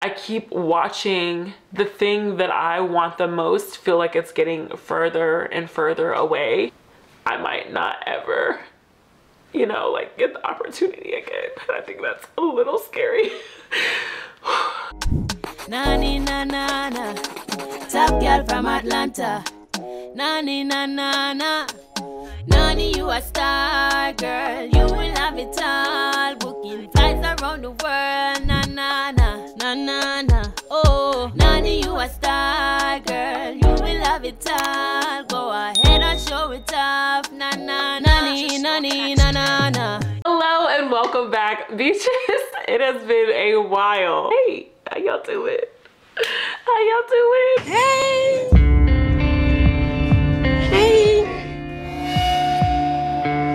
I keep watching the thing that I want the most feel like it's getting further and further away. I might not ever, you know, like get the opportunity again. And I think that's a little scary. Nani na na na, top girl from Atlanta. Nani na na na, Nani, you a star girl. You will have it all. Booking flights around the world. Na na na, na na na. Oh, Nani, you a star girl. You will have it all. Go ahead and show it off. Na na, Nani, Nani, na na na. Hello and welcome back, beaches. It has been a while. Hey, how y'all doing? How y'all doing? Hey. Hey.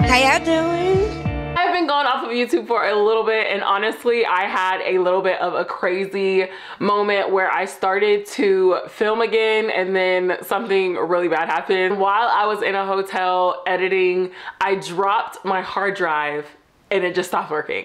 How y'all doing? I've been going off of YouTube for a little bit, and honestly I had a little bit of a crazy moment where I started to film again and then something really bad happened. While I was in a hotel editing, I dropped my hard drive and it just stopped working.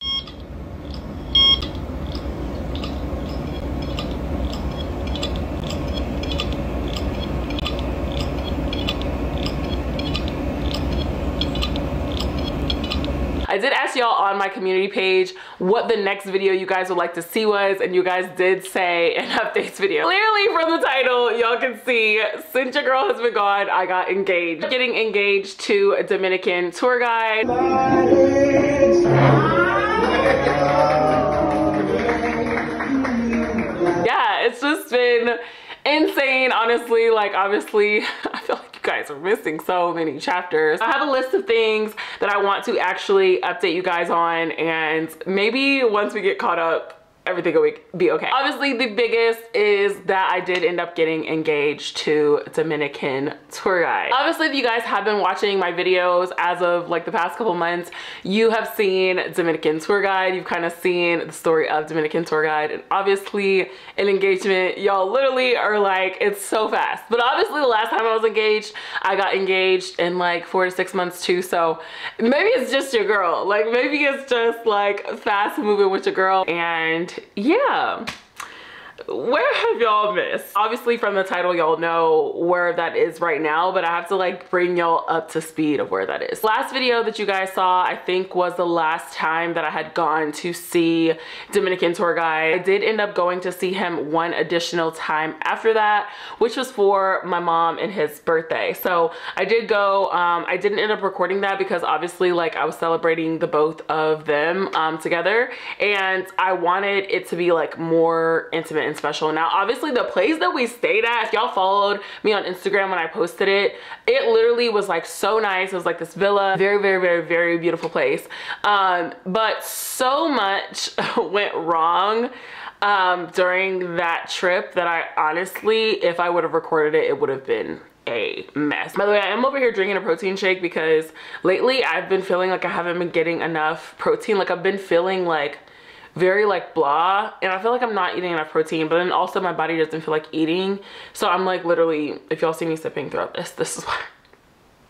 I did ask y'all on my community page what the next video you guys would like to see was, and you guys did say an updates video. Clearly from the title, y'all can see since your girl has been gone, I got engaged. Getting engaged to a Dominican tour guide. Yeah, it's just been insane, honestly. Like, obviously, I feel like you guys are missing so many chapters. I have a list of things that I want to actually update you guys on, and maybe once we get caught up, everything will be okay. Obviously, the biggest is that I did end up getting engaged to a Dominican tour guide. Obviously, if you guys have been watching my videos as of like the past couple months, you have seen Dominican tour guide. You've kind of seen the story of Dominican tour guide, and obviously an engagement, y'all literally are like, it's so fast. But obviously the last time I was engaged, I got engaged in like 4 to 6 months too. So maybe it's just your girl. Like, maybe it's just like fast moving with your girl. And yeah, where have y'all missed? Obviously from the title, y'all know where that is right now, but I have to like bring y'all up to speed of where that is. Last video that you guys saw, I think, was the last time that I had gone to see Dominican tour guide. I did end up going to see him one additional time after that, which was for my mom and his birthday. So I did go. I didn't end up recording that because obviously like I was celebrating the both of them together, and I wanted it to be like more intimate and special. Now obviously the place that we stayed at, if y'all followed me on Instagram when I posted it, it literally was like so nice. It was like this villa, very, very, very, very beautiful place, but so much went wrong during that trip that I honestly, if I would have recorded it, it would have been a mess. By the way, I am over here drinking a protein shake because lately I've been feeling like I haven't been getting enough protein. Like, I've been feeling like very like blah, and I feel like I'm not eating enough protein, but then also my body doesn't feel like eating. So I'm like, literally, if y'all see me sipping throughout this is why.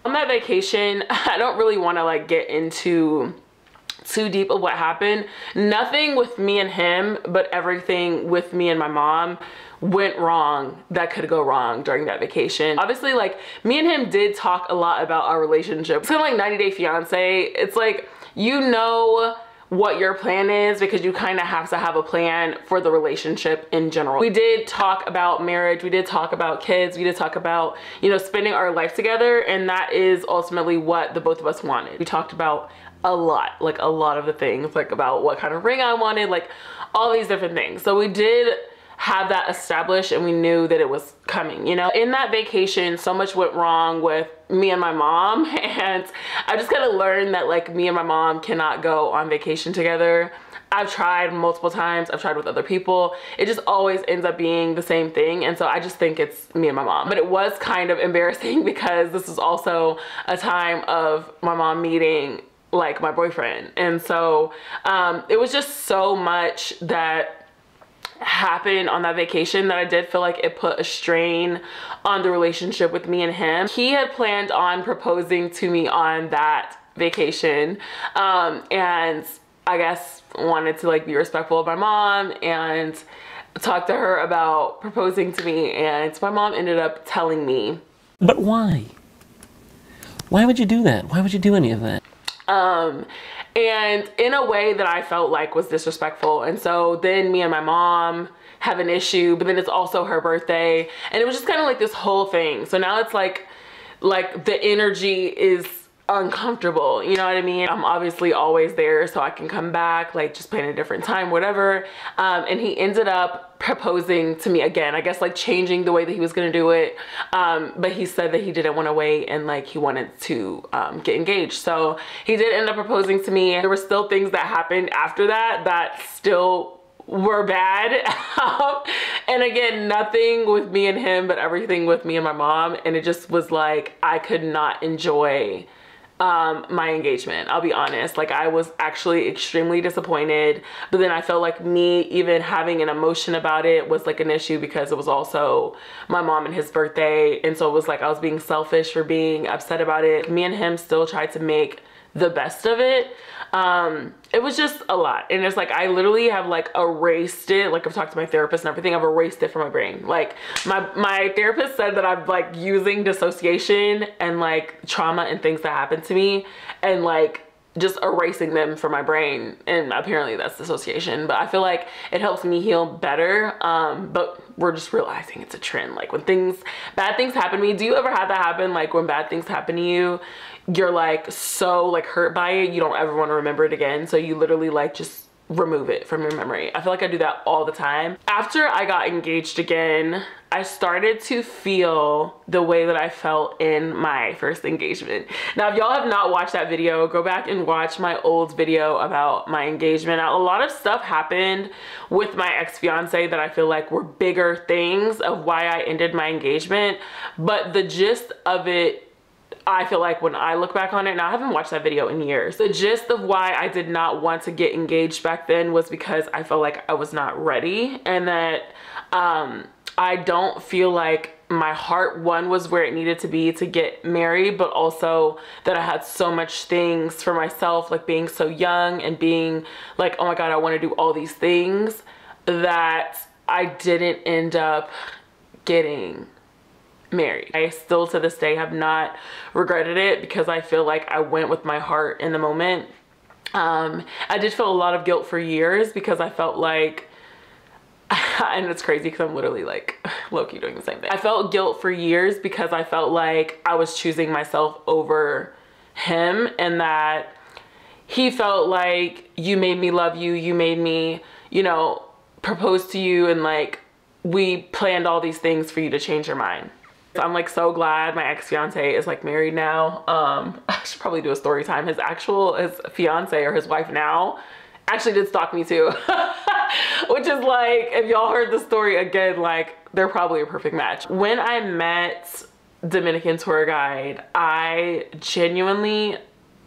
On that vacation, I don't really want to like get into too deep of what happened. Nothing with me and him, but everything with me and my mom went wrong that could go wrong during that vacation. Obviously, like, me and him did talk a lot about our relationship. It's kind of like 90 Day Fiance. It's like, you know what your plan is because you kind of have to have a plan for the relationship in general. We did talk about marriage, we did talk about kids, we did talk about, you know, spending our life together, and that is ultimately what the both of us wanted. We talked about a lot, like a lot of the things, like about what kind of ring I wanted, like all these different things. So we did have that established, and we knew that it was coming, you know. In that vacation, so much went wrong with me and my mom, and I just kind of learned that like me and my mom cannot go on vacation together. I've tried multiple times, I've tried with other people, it just always ends up being the same thing, and so I just think it's me and my mom. But it was kind of embarrassing because this was also a time of my mom meeting like my boyfriend, and so it was just so much that happened on that vacation that I did feel like it put a strain on the relationship with me and him. He had planned on proposing to me on that vacation, and I guess wanted to like be respectful of my mom, and talked to her about proposing to me, and my mom ended up telling me. But why? Why would you do that? Why would you do any of that? And in a way that I felt like was disrespectful. And so then me and my mom have an issue, but then it's also her birthday. And it was just kind of like this whole thing. So now it's like the energy is uncomfortable, you know what I mean? I'm obviously always there so I can come back, like just plan a different time, whatever. And he ended up proposing to me again, I guess like changing the way that he was gonna do it. But he said that he didn't want to wait and like he wanted to get engaged. So he did end up proposing to me. There were still things that happened after that that still were bad. And again, nothing with me and him, but everything with me and my mom. And it just was like, I could not enjoy my engagement. I'll be honest, like I was actually extremely disappointed, but then I felt like me even having an emotion about it was like an issue because it was also my mom and his birthday. And so it was like I was being selfish for being upset about it. Me and him still tried to make the best of it. It was just a lot. And it's like I literally have like erased it. Like I've talked to my therapist and everything, I've erased it from my brain. Like my therapist said that I'm like using dissociation and like trauma and things that happened to me and like just erasing them from my brain, and apparently that's dissociation. But I feel like it helps me heal better. But we're just realizing it's a trend. Like when bad things happen to me, do you ever have that happen? Like when bad things happen to you, you're like so like hurt by it, you don't ever want to remember it again, so you literally like just remove it from your memory. I feel like I do that all the time. After I got engaged again, I started to feel the way that I felt in my first engagement. Now, if y'all have not watched that video, go back and watch my old video about my engagement. Now, a lot of stuff happened with my ex-fiance that I feel like were bigger things of why I ended my engagement, but the gist of it, I feel like when I look back on it, now I haven't watched that video in years, the gist of why I did not want to get engaged back then was because I felt like I was not ready, and that I don't feel like my heart, one, was where it needed to be to get married, but also that I had so much things for myself, like being so young and being like, oh my God, I want to do all these things, that I didn't end up getting married. I still to this day have not regretted it because I feel like I went with my heart in the moment. I did feel a lot of guilt for years because I felt like, and it's crazy because I'm literally like low-key doing the same thing. I felt guilt for years because I felt like I was choosing myself over him, and that he felt like, you made me love you, you made me, you know, propose to you, and like we planned all these things for you to change your mind. I'm like so glad my ex-fiance is like married now. I should probably do a story time. His fiance or his wife now actually did stalk me too. Which is like, if y'all heard the story again, like they're probably a perfect match. When I met Dominican tour guide, I genuinely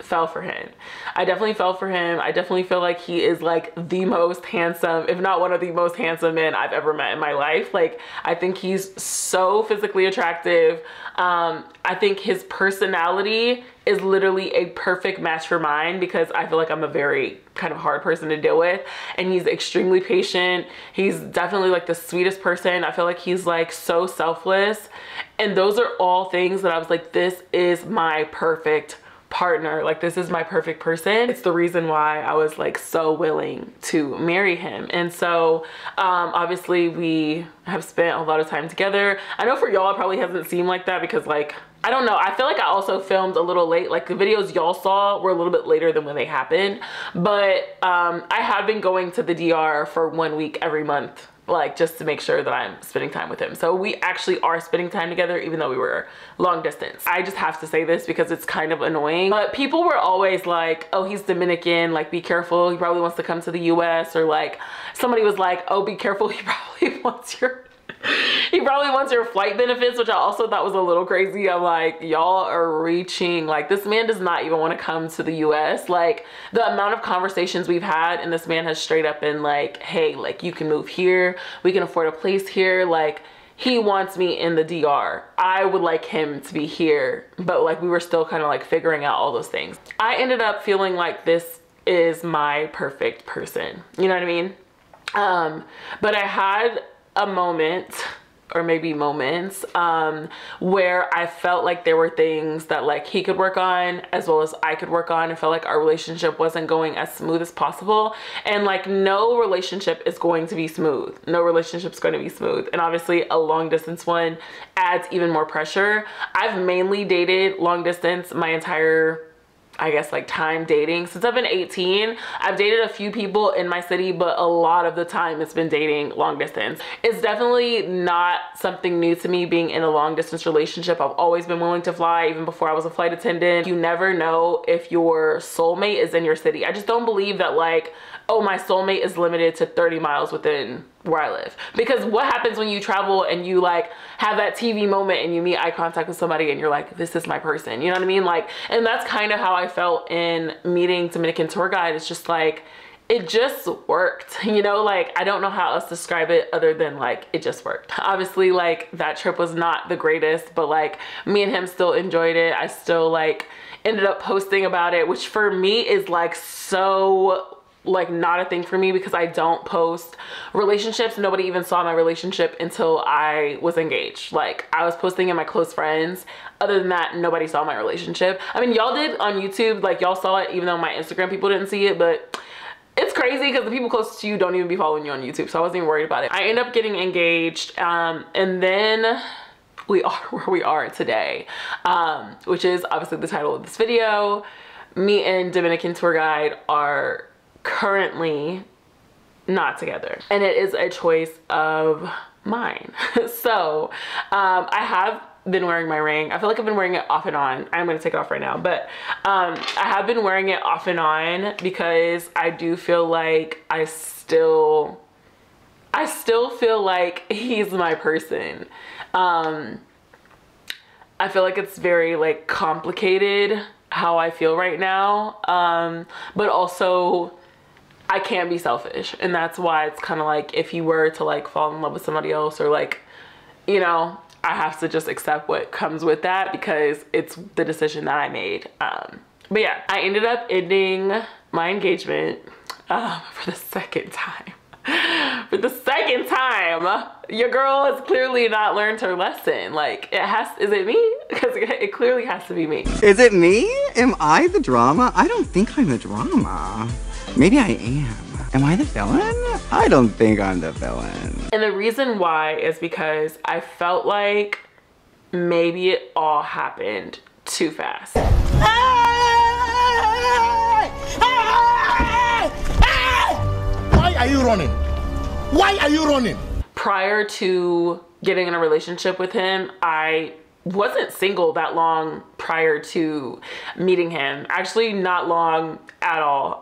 fell for him. I definitely fell for him. I definitely feel like he is like the most handsome, if not one of the most handsome men I've ever met in my life. Like I think he's so physically attractive. I think his personality is literally a perfect match for mine because I feel like I'm a very kind of hard person to deal with, and he's extremely patient. He's definitely like the sweetest person. I feel like he's like so selfless, and those are all things that I was like, this is my perfect partner, like this is my perfect person. It's the reason why I was like so willing to marry him. And so obviously we have spent a lot of time together. I know for y'all it probably hasn't seemed like that because like, I don't know, I feel like I also filmed a little late. Like the videos y'all saw were a little bit later than when they happened, but I have been going to the DR for 1 week every month, like just to make sure that I'm spending time with him. So we actually are spending time together even though we were long distance. I just have to say this because it's kind of annoying, but people were always like, oh, he's Dominican, like be careful, he probably wants to come to the US, or like somebody was like, oh, be careful, he probably wants your flight benefits, which I also thought was a little crazy. I'm like, y'all are reaching, like this man does not even want to come to the US. Like the amount of conversations we've had, and this man has straight up been like, hey, like you can move here, we can afford a place here, like he wants me in the DR. I would like him to be here, but like we were still kind of like figuring out all those things. I ended up feeling like this is my perfect person, you know what I mean? But I had a moment, or maybe moments, where I felt like there were things that like he could work on as well as I could work on. I felt like our relationship wasn't going as smooth as possible. And like no relationship is going to be smooth. No relationship's going to be smooth. And obviously a long distance one adds even more pressure. I've mainly dated long distance my entire, I guess, like time dating since I've been 18. I've dated a few people in my city, but a lot of the time it's been dating long distance. It's definitely not something new to me being in a long distance relationship. I've always been willing to fly, even before I was a flight attendant. You never know if your soulmate is in your city. I just don't believe that like, oh, my soulmate is limited to 30 miles within where I live. Because what happens when you travel and you like have that TV moment and you meet eye contact with somebody and you're like, this is my person, you know what I mean? Like, and that's kind of how I felt in meeting Dominican tour guide. It's just like, it just worked, you know? Like, I don't know how else to describe it other than like, it just worked. Obviously, like that trip was not the greatest, but like me and him still enjoyed it. I still like ended up posting about it, which for me is like so like not a thing for me because I don't post relationships. Nobody even saw my relationship until I was engaged. Like I was posting in my close friends. Other than that, nobody saw my relationship. I mean, y'all did on YouTube, like y'all saw it, even though my Instagram people didn't see it, but it's crazy because the people closest to you don't even be following you on YouTube. So I wasn't even worried about it. I ended up getting engaged, and then we are where we are today, which is obviously the title of this video. Me and Dominican tour guide are currently not together, and it is a choice of mine. So I have been wearing my ring. I feel like I've been wearing it off and on. I'm gonna take it off right now, but I have been wearing it off and on because I do feel like I still feel like he's my person. I feel like it's very like complicated how I feel right now, but also I can't be selfish, and that's why it's kind of like if he were to like fall in love with somebody else, or like, you know, I have to just accept what comes with that because it's the decision that I made. But yeah, I ended up ending my engagement for the second time. For the second time. Your girl has clearly not learned her lesson. Like, it has, is it me? Because it clearly has to be me. Is it me? Am I the drama? I don't think I'm the drama. Maybe I am. Am I the villain? I don't think I'm the villain. And the reason why is because I felt like maybe it all happened too fast. Why are you running? Why are you running? Prior to getting in a relationship with him, I wasn't single that long prior to meeting him. Actually, not long at all.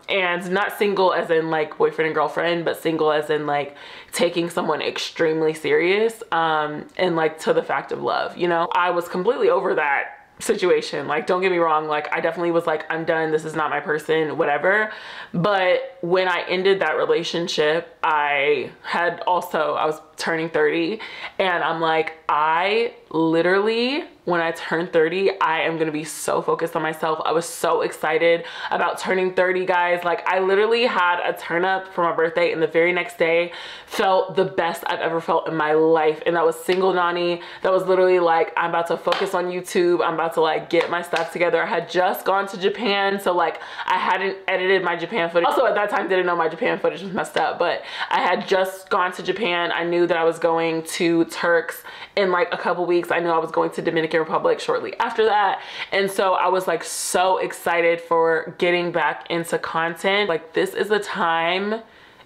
And not single as in like boyfriend and girlfriend, but single as in like taking someone extremely serious, and like to the fact of love, you know? I was completely over that situation. Like, don't get me wrong, like I definitely was like, I'm done, this is not my person, whatever. But when I ended that relationship, I was turning 30, and I'm like, I literally, when I turn 30, I am gonna be so focused on myself. I was so excited about turning 30, guys. Like, I literally had a turn up for my birthday, and the very next day felt the best I've ever felt in my life. And that was single Nani. That was literally like, I'm about to focus on YouTube. I'm about to like get my stuff together. I had just gone to Japan, so like I hadn't edited my Japan footage. Also at that time, didn't know my Japan footage was messed up, but I had just gone to Japan. I knew that I was going to Turks in like a couple weeks. I knew I was going to Dominican Republic shortly after that. And so I was like so excited for getting back into content. Like, this is the time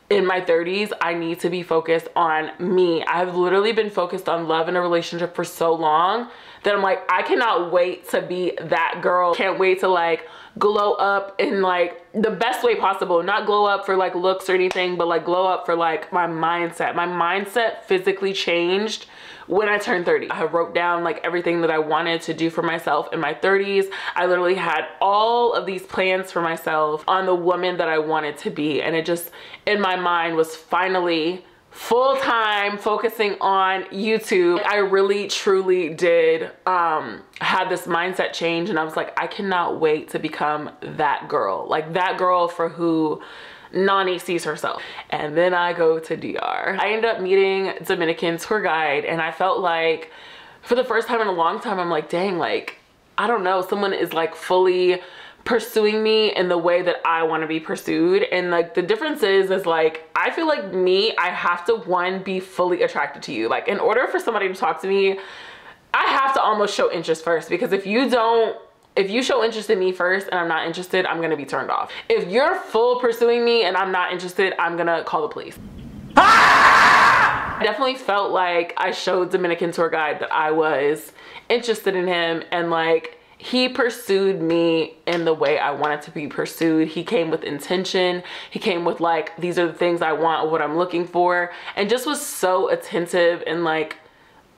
in my 30s, I need to be focused on me. I've literally been focused on love in a relationship for so long that I'm like, I cannot wait to be that girl. Can't wait to like glow up in like the best way possible. Not glow up for like looks or anything, but like glow up for like my mindset. My mindset physically changed when I turned 30. I wrote down like everything that I wanted to do for myself in my 30s. I literally had all of these plans for myself on the woman that I wanted to be. And it just, in my mind, was finally full-time focusing on YouTube. I really truly did have this mindset change, and I was like, I cannot wait to become that girl. Like, that girl for who Nani sees herself. And then I go to DR. I ended up meeting Dominican tour guide, and I felt like for the first time in a long time, I'm like, dang, like, I don't know, someone is like fully pursuing me in the way that I want to be pursued. And like the difference is like, I feel like me, I have to, one, be fully attracted to you. Like in order for somebody to talk to me, I have to almost show interest first, because if you show interest in me first and I'm not interested, I'm gonna be turned off. If you're full pursuing me and I'm not interested, I'm gonna call the police. I definitely felt like I showed Dominican tour guide that I was interested in him, and like he pursued me in the way I wanted to be pursued. He came with intention. He came with like, these are the things I want, what I'm looking for, and just was so attentive and like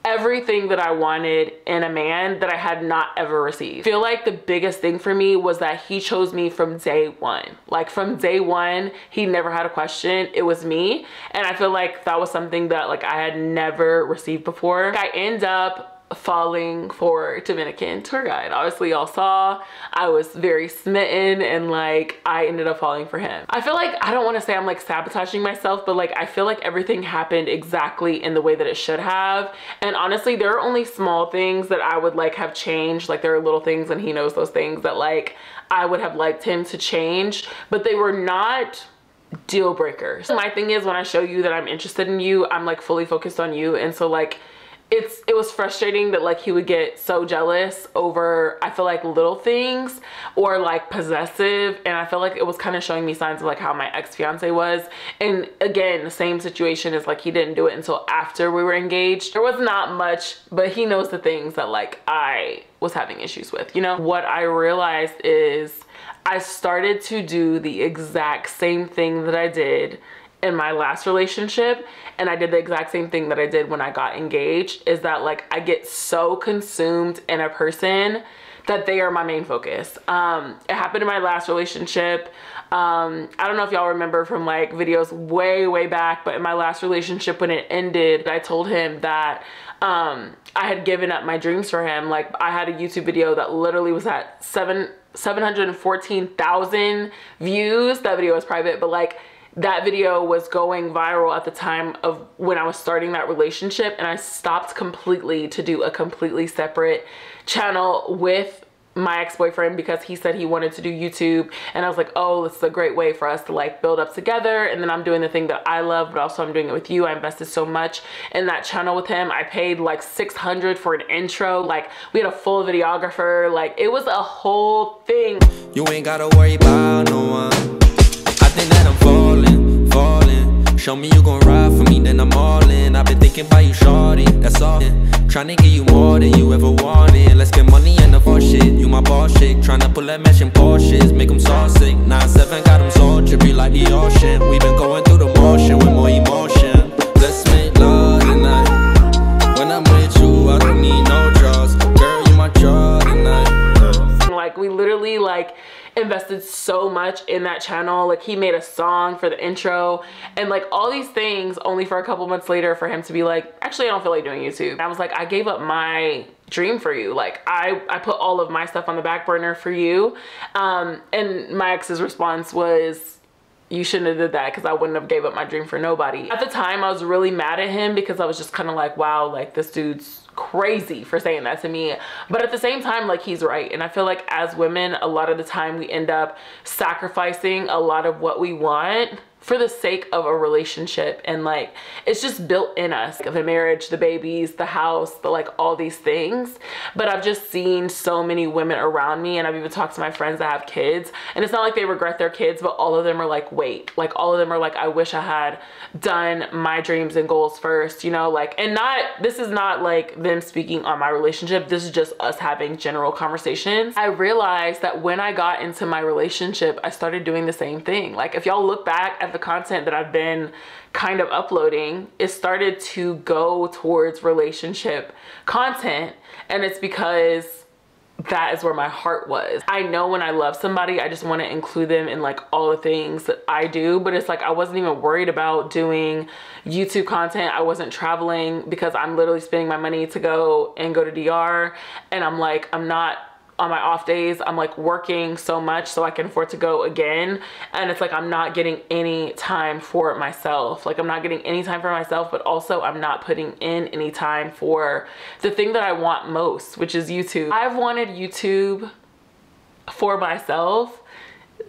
everything that I wanted in a man that I had not ever received. I feel like the biggest thing for me was that he chose me from day one. Like from day one, he never had a question. It was me. And I feel like that was something that like I had never received before. I end up falling for Dominican tour guide. Obviously y'all saw I was very smitten, and like I ended up falling for him. I feel like, I don't want to say I'm like sabotaging myself, but like I feel like everything happened exactly in the way that it should have. And honestly, there are only small things that I would like have changed. Like there are little things, and he knows those things, that like I would have liked him to change, but they were not deal breakers. My thing is, when I show you that I'm interested in you, I'm like fully focused on you. And so like it was frustrating that like he would get so jealous over, I feel like, little things, or like possessive. And I feel like it was kind of showing me signs of like how my ex-fiance was. And again, the same situation is like he didn't do it until after we were engaged. There was not much, but he knows the things that like I was having issues with, you know? What I realized is I started to do the exact same thing that I did in my last relationship, and I did the exact same thing that I did when I got engaged, is that like I get so consumed in a person that they are my main focus. It happened in my last relationship. I don't know if y'all remember from like videos way back, but in my last relationship, when it ended, I told him that I had given up my dreams for him. Like I had a YouTube video that literally was at 714,000 views. That video was private, but like that video was going viral at the time of when I was starting that relationship, and I stopped completely to do a completely separate channel with my ex-boyfriend because he said he wanted to do YouTube. And I was like, oh, this is a great way for us to like build up together, and then I'm doing the thing that I love, but also I'm doing it with you. I invested so much in that channel with him. I paid like $600 for an intro. Like we had a full videographer. Like it was a whole thing. You ain't gotta worry about no one. I think that I'm falling, falling. Show me you gon' ride for me, then I'm all in. I've been thinking about you, shorty, that's all. Tryna give you more than you ever wanted. Let's get money and the fuck shit. You my boss chick, tryna pull that mesh in Porsches, make them so sick. 9-7 got them so drippy like the ocean. We been going through the motion with more emotion. Let's make love tonight. When I'm with you, I don't need no drugs. Girl, you my drug tonight. Like we literally like invested so much in that channel. Like he made a song for the intro and like all these things, only for a couple months later for him to be like, actually I don't feel like doing YouTube. And I was like, I gave up my dream for you. Like I put all of my stuff on the back burner for you. And my ex's response was, you shouldn't have did that, because I wouldn't have gave up my dream for nobody. At the time I was really mad at him because I was just kind of like, wow, like this dude's crazy for saying that to me. But at the same time, like he's right. And I feel like as women, a lot of the time we end up sacrificing a lot of what we want for the sake of a relationship, and like it's just built in us, the marriage, the babies, the house, the like all these things. But I've just seen so many women around me, and I've even talked to my friends that have kids, and it's not like they regret their kids, but all of them are like, wait, like all of them are like, I wish I had done my dreams and goals first, you know, like, and not, this is not like them speaking on my relationship, this is just us having general conversations. I realized that when I got into my relationship, I started doing the same thing. Like if y'all look back at the content that I've been kind of uploading, it started to go towards relationship content, and it's because that is where my heart was. I know when I love somebody, I just want to include them in like all the things that I do, but it's like I wasn't even worried about doing YouTube content. I wasn't traveling because I'm literally spending my money to go to DR, and I'm like, I'm not on my off days, I'm like working so much so I can afford to go again. And it's like, I'm not getting any time for myself. Like I'm not getting any time for myself, but also I'm not putting in any time for the thing that I want most, which is YouTube. I've wanted YouTube for myself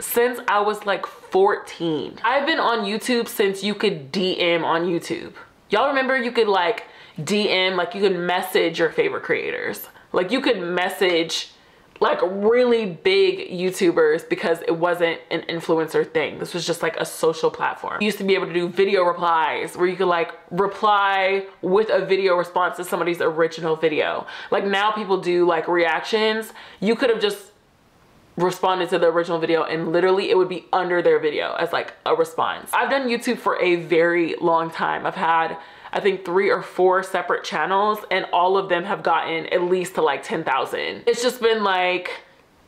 since I was like 14. I've been on YouTube since you could DM on YouTube. Y'all remember you could like DM, like you could message your favorite creators. Like you could message like really big YouTubers because it wasn't an influencer thing. This was just like a social platform. You used to be able to do video replies where you could like reply with a video response to somebody's original video. Like now people do like reactions. You could have just responded to the original video and literally it would be under their video as like a response. I've done YouTube for a very long time. I've had, I think 3 or 4 separate channels and all of them have gotten at least to like 10,000. It's just been like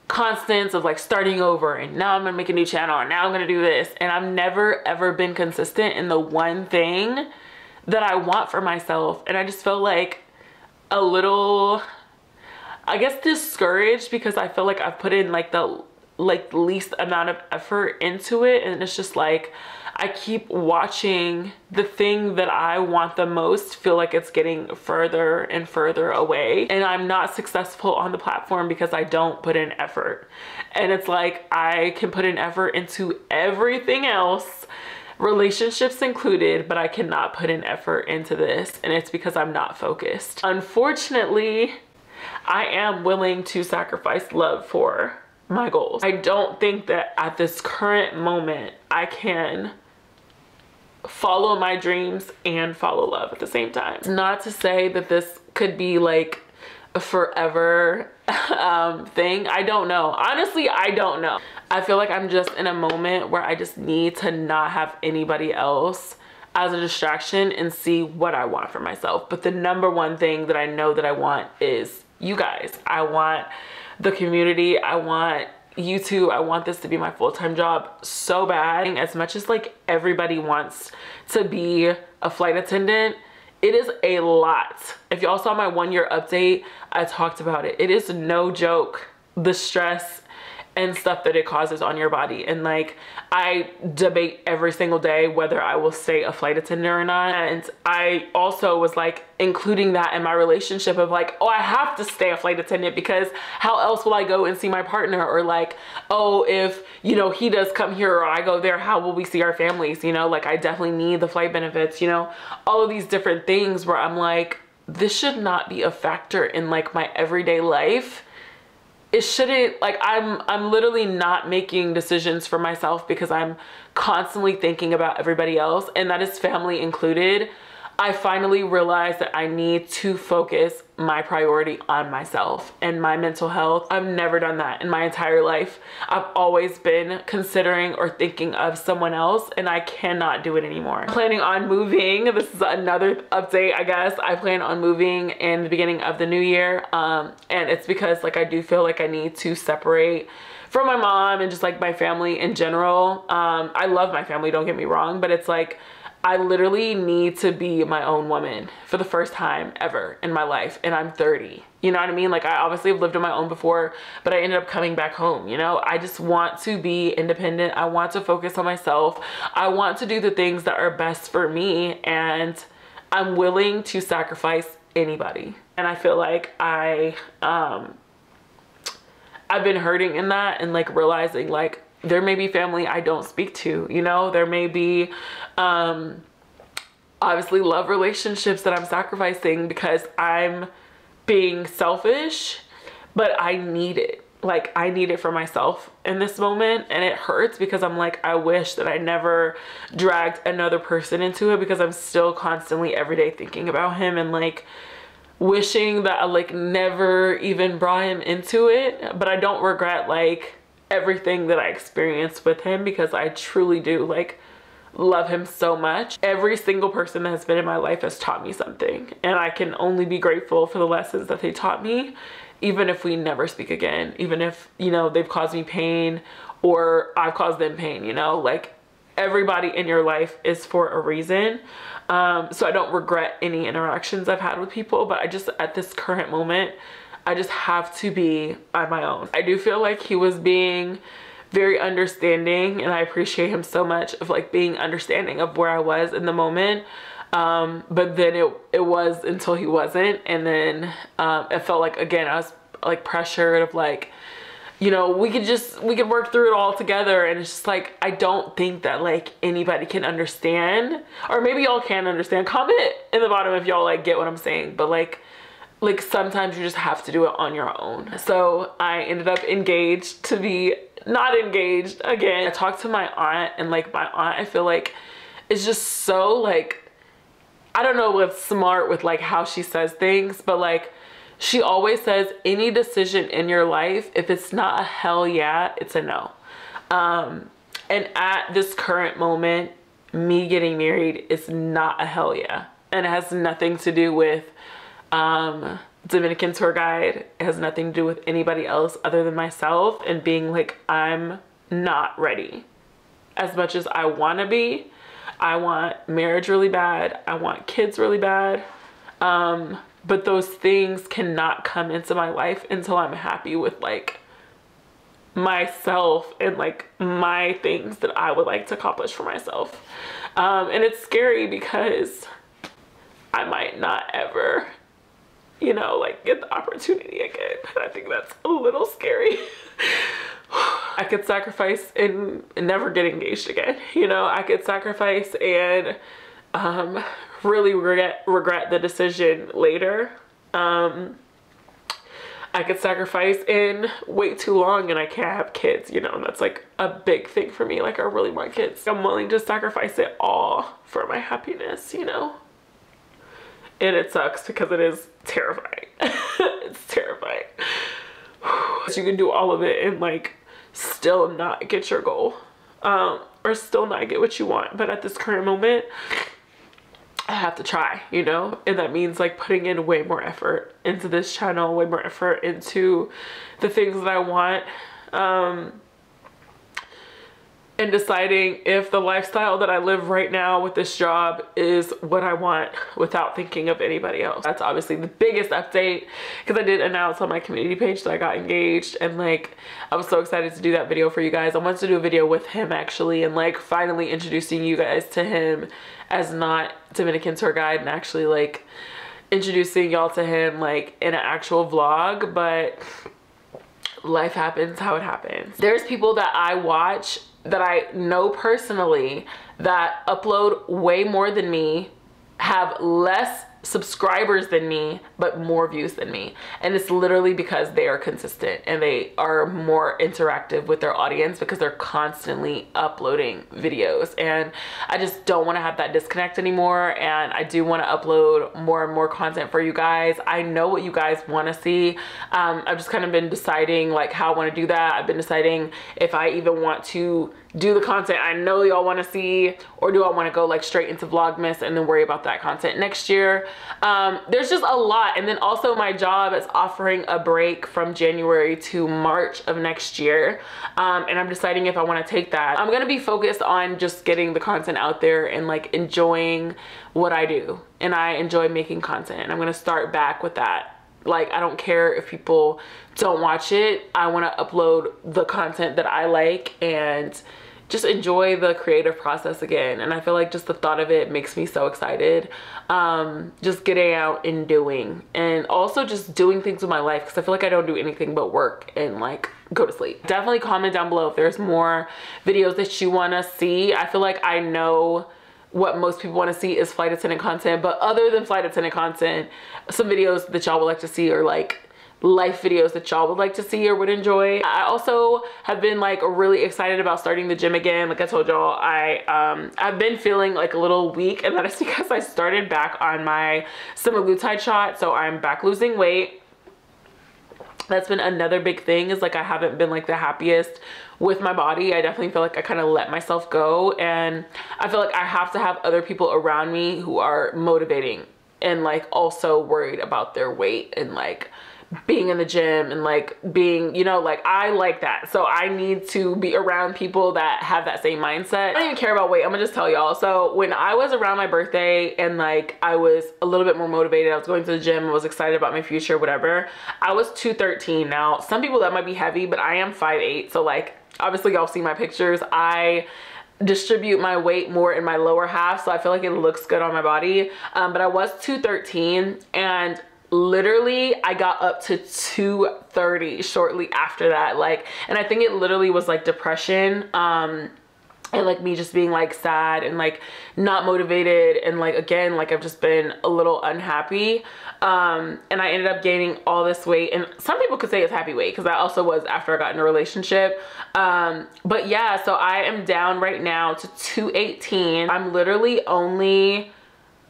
constants of like starting over and now I'm gonna make a new channel and now I'm gonna do this. And I've never ever been consistent in the one thing that I want for myself. And I just feel like a little, I guess, discouraged because I feel like I've put in like the least amount of effort into it. And it's just like, I keep watching the thing that I want the most feel like it's getting further and further away. And I'm not successful on the platform because I don't put in effort. And it's like, I can put in effort into everything else, relationships included, but I cannot put in effort into this. And it's because I'm not focused. Unfortunately, I am willing to sacrifice love for my goals. I don't think that at this current moment, I can follow my dreams and follow love at the same time. Not to say that this could be like a forever thing. I don't know. Honestly, I don't know. I feel like I'm just in a moment where I just need to not have anybody else as a distraction and see what I want for myself. But the number one thing that I know that I want is you guys. I want the community. I want YouTube. I want this to be my full-time job so bad. As much as like everybody wants to be a flight attendant, it is a lot. If y'all saw my 1-year update, I talked about it. It is no joke, the stress and stuff that it causes on your body. And like, I debate every single day whether I will stay a flight attendant or not. And I also was like including that in my relationship of like, oh, I have to stay a flight attendant because how else will I go and see my partner? Or like, oh, if, you know, he does come here or I go there, how will we see our families? You know, like I definitely need the flight benefits, you know, all of these different things where I'm like, this should not be a factor in like my everyday life. It shouldn't, like I'm literally not making decisions for myself because I'm constantly thinking about everybody else, and that is family included. I finally realized that I need to focus my priority on myself and my mental health. I've never done that in my entire life. I've always been considering or thinking of someone else, and I cannot do it anymore. I'm planning on moving. This is another update, I guess. I plan on moving in the beginning of the new year. And it's because like I do feel like I need to separate from my mom and just like my family in general. I love my family, don't get me wrong, but it's like, I literally need to be my own woman for the first time ever in my life, and I'm 30. You know what I mean? Like I obviously have lived on my own before, but I ended up coming back home, you know? I just want to be independent. I want to focus on myself. I want to do the things that are best for me, and I'm willing to sacrifice anybody. And I feel like I've been hurting in that and like realizing like there may be family I don't speak to, you know, there may be obviously love relationships that I'm sacrificing because I'm being selfish, but I need it. Like I need it for myself in this moment, and it hurts because I'm like, I wish that I never dragged another person into it because I'm still constantly every day thinking about him and like wishing that I like never even brought him into it. But I don't regret like everything that I experienced with him because I truly do like love him so much. Every single person that has been in my life has taught me something, and I can only be grateful for the lessons that they taught me, even if we never speak again, even if, you know, they've caused me pain or I've caused them pain, you know, like everybody in your life is for a reason. So I don't regret any interactions I've had with people, but I just, at this current moment, I just have to be on my own. I do feel like he was being very understanding, and I appreciate him so much of like being understanding of where I was in the moment. But then it was until he wasn't, and then it felt like, again, I was like pressured of like, you know, we could work through it all together. And it's just like, I don't think that like anybody can understand, or maybe y'all can understand. Comment in the bottom if y'all like get what I'm saying, but like sometimes you just have to do it on your own. So I ended up engaged to be not engaged again. I talked to my aunt, and like my aunt, I feel like is just so like, I don't know what's smart with like how she says things, but like she always says any decision in your life, if it's not a hell yeah, it's a no. And at this current moment, me getting married is not a hell yeah. And it has nothing to do with Dominican tour guide. It has nothing to do with anybody else other than myself, and being like, I'm not ready. As much as I want to be, I want marriage really bad, I want kids really bad, but those things cannot come into my life until I'm happy with like myself and like my things that I would like to accomplish for myself. And it's scary because I might not ever, you know, like get the opportunity again. And I think that's a little scary. I could sacrifice and never get engaged again. You know, I could sacrifice and really regret the decision later. I could sacrifice and wait too long and I can't have kids, you know, and that's like a big thing for me. Like, I really want kids. I'm willing to sacrifice it all for my happiness, you know. And it sucks because it is terrifying. It's terrifying. You can do all of it and like still not get your goal, or still not get what you want. But at this current moment, I have to try, you know, and that means like putting in way more effort into this channel, way more effort into the things that I want, and deciding if the lifestyle that I live right now with this job is what I want without thinking of anybody else. That's obviously the biggest update, because I did announce on my community page that I got engaged, and like I was so excited to do that video for you guys. I wanted to do a video with him actually, and like finally introducing you guys to him as not Dominican tour guide, and actually like introducing y'all to him like in an actual vlog. But life happens how it happens. There's people that I watch that I know personally that upload way more than me, have less subscribers than me, but more views than me. And it's literally because they are consistent and they are more interactive with their audience, because they're constantly uploading videos. And I just don't want to have that disconnect anymore, and I do want to upload more and more content for you guys. I know what you guys want to see. I've just kind of been deciding like how I want to do that. I've been deciding if I even want to do the content I know y'all want to see, or do I want to go like straight into Vlogmas and then worry about that content next year. There's just a lot. And then also my job is offering a break from January to March of next year, and I'm deciding if I want to take that. I'm gonna be focused on just getting the content out there and like enjoying what I do, and I enjoy making content, and I'm gonna start back with that. Like, I don't care if people don't watch it. I want to upload the content that I like and just enjoy the creative process again. And I feel like just the thought of it makes me so excited. Just getting out and doing, and also just doing things with my life, because I feel like I don't do anything but work and like go to sleep. Definitely comment down below if there's more videos that you want to see. I feel like I know what most people want to see is flight attendant content, but other than flight attendant content, some videos that y'all would like to see are like life videos that y'all would like to see or would enjoy. I also have been like really excited about starting the gym again. Like I told y'all, I've been feeling like a little weak, and that is because I started back on my semaglutide shot, so I'm back losing weight. That's been another big thing, is like I haven't been like the happiest with my body. I definitely feel like I kind of let myself go, and I feel like I have to have other people around me who are motivating and like also worried about their weight and like being in the gym and like being, you know, like I like that. So I need to be around people that have that same mindset. I don't even care about weight. I'm gonna just tell y'all. So when I was around my birthday and like I was a little bit more motivated, I was going to the gym, I was excited about my future, whatever, I was 213. Now some people that might be heavy, but I am 5'8". So like obviously y'all see my pictures, I distribute my weight more in my lower half, so I feel like it looks good on my body. But I was 213, and literally I got up to 230 shortly after that. Like, and I think it literally was like depression, and like me just being like sad and like not motivated, and like again, like I've just been a little unhappy, and I ended up gaining all this weight. And some people could say it's happy weight, because I also was after I got in a relationship, but yeah, so I am down right now to 218. I'm literally only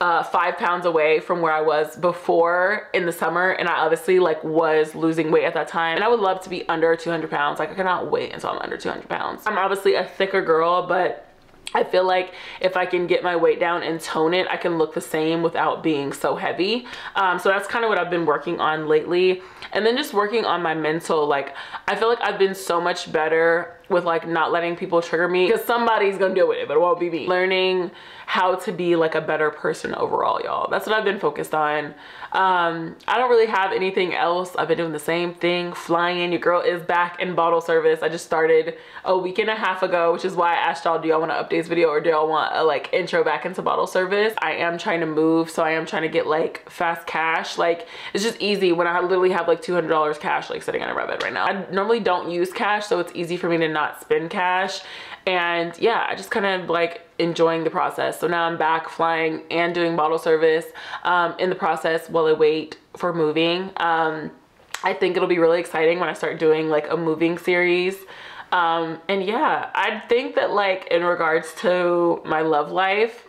5 pounds away from where I was before in the summer, and I obviously like was losing weight at that time, and I would love to be under 200 pounds. Like I cannot wait until I'm under 200 pounds. I'm obviously a thicker girl, but I feel like if I can get my weight down and tone it, I can look the same without being so heavy. So that's kind of what I've been working on lately. And then just working on my mental, like I feel like I've been so much better with like not letting people trigger me, because somebody's gonna deal with it, but it won't be me. Learning how to be like a better person overall, y'all. That's what I've been focused on. I don't really have anything else. I've been doing the same thing, flying. Your girl is back in bottle service. I just started a week and a half ago, which is why I asked y'all, do y'all want an updates video or do y'all want a like intro back into bottle service? I am trying to move, so I am trying to get like fast cash. Like it's just easy when I literally have like $200 cash like sitting on my bed right now. I normally don't use cash, so it's easy for me to not spend cash. And yeah, I just kind of like enjoying the process. So now I'm back flying and doing bottle service in the process while I wait for moving. I think it'll be really exciting when I start doing like a moving series. And yeah, I think that like in regards to my love life,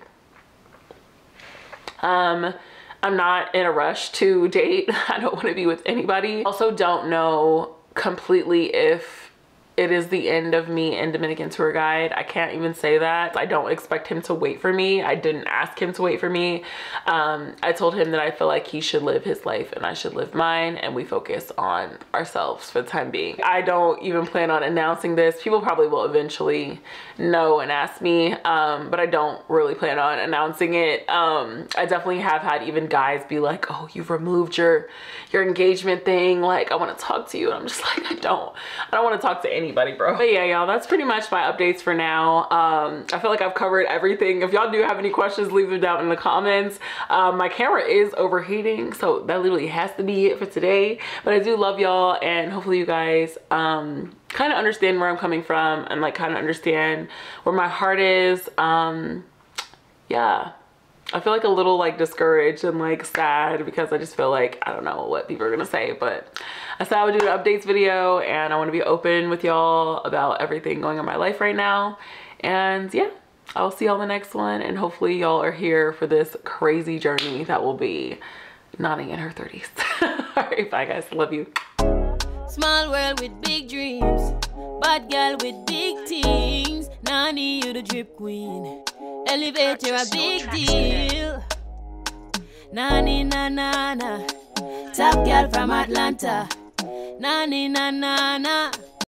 I'm not in a rush to date. I don't want to be with anybody. Also don't know completely if it is the end of me and Dominican tour guide. I can't even say that. I don't expect him to wait for me. I didn't ask him to wait for me. I told him that I feel like he should live his life and I should live mine, and we focus on ourselves for the time being. I don't even plan on announcing this. People probably will eventually know and ask me, but I don't really plan on announcing it. I definitely have had even guys be like, oh, you've removed your engagement thing. Like, I want to talk to you. And I'm just like, I don't want to talk to anybody, bro. But yeah, y'all, that's pretty much my updates for now. I feel like I've covered everything. If y'all do have any questions, leave them down in the comments. My camera is overheating, so that literally has to be it for today. But I do love y'all, and hopefully you guys kind of understand where I'm coming from and like kind of understand where my heart is. Yeah, I feel like a little like discouraged and like sad, because I just feel like I don't know what people are gonna say. But I said I would do an updates video, and I want to be open with y'all about everything going on in my life right now. And yeah, I'll see y'all in the next one, and hopefully y'all are here for this crazy journey that will be Nani in her 30s. All right, bye guys, love you. Small world with big dreams, bad girl with big things. Nani, you the drip queen. Elevator a big deal. Nani na na na, top girl from Atlanta. Nani na na na.